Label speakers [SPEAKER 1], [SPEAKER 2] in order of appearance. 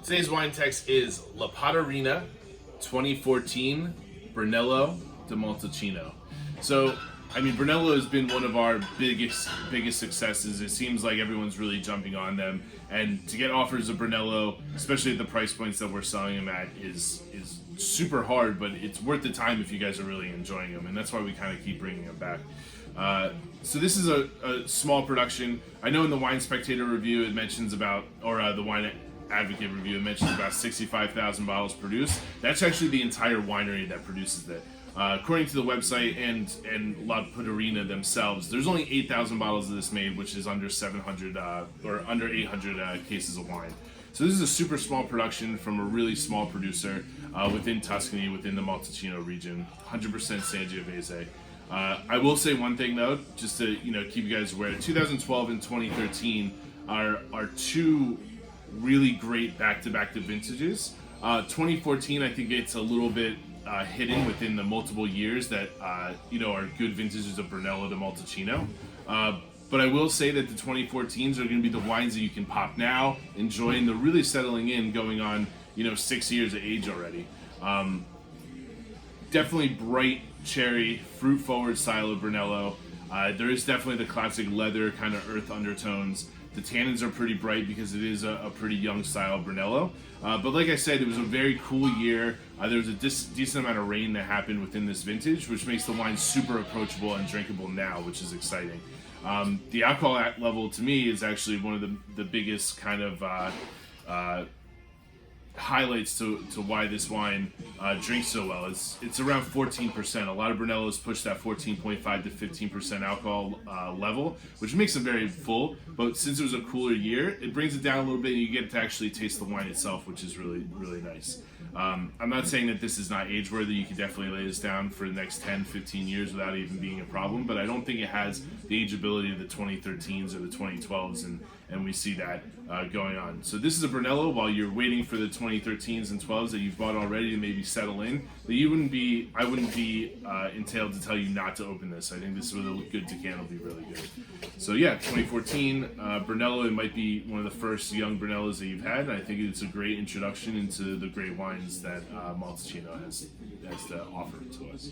[SPEAKER 1] Today's wine text is La Poderina 2014 Brunello Di Montalcino. So, I mean, Brunello has been one of our biggest successes. It seems like everyone's really jumping on them, and to get offers of Brunello, especially at the price points that we're selling them at, is super hard. But it's worth the time if you guys are really enjoying them, and that's why we kind of keep bringing them back. So this is a small production. I know in the Wine Spectator review it mentions about, or the Wine Advocate review, it mentions about 65,000 bottles produced. That's actually the entire winery that produces it. According to the website and La Poderina themselves, there's only 8,000 bottles of this made, which is under 700 or under 800 cases of wine. So this is a super small production from a really small producer within Tuscany, within the Montalcino region, 100% Sangiovese. I will say one thing though, just to keep you guys aware. 2012 and 2013 are two really great back-to-back vintages. 2014, I think it's a little bit hidden within the multiple years that are good vintages of Brunello Di Montalcino. But I will say that the 2014s are going to be the wines that you can pop now, enjoy, and they're really settling in, going on 6 years of age already. Definitely bright cherry, fruit-forward style of Brunello. There is definitely the classic leather kind of earth undertones. The tannins are pretty bright because it is a pretty young style Brunello. But like I said, it was a very cool year. There was a decent amount of rain that happened within this vintage, which makes the wine super approachable and drinkable now, which is exciting. The alcohol level to me is actually one of the biggest kind of highlights to why this wine drinks so well. It's around 14%. A lot of Brunellos push that 14.5 to 15% alcohol level, which makes them very full. But since it was a cooler year, it brings it down a little bit, and you get to actually taste the wine itself, which is really, really nice. I'm not saying that this is not age-worthy. You can definitely lay this down for the next 10, 15 years without even being a problem, but I don't think it has the ageability of the 2013s or the 2012s, and we see that going on. So this is a Brunello while you're waiting for the 2013s and 12s that you've bought already to maybe settle in. I wouldn't be entailed to tell you not to open this. I think this with a good decanter will be really good. So yeah, 2014 Brunello. It might be one of the first young Brunellos that you've had, and I think it's a great introduction into the great wines that Montalcino has to offer to us.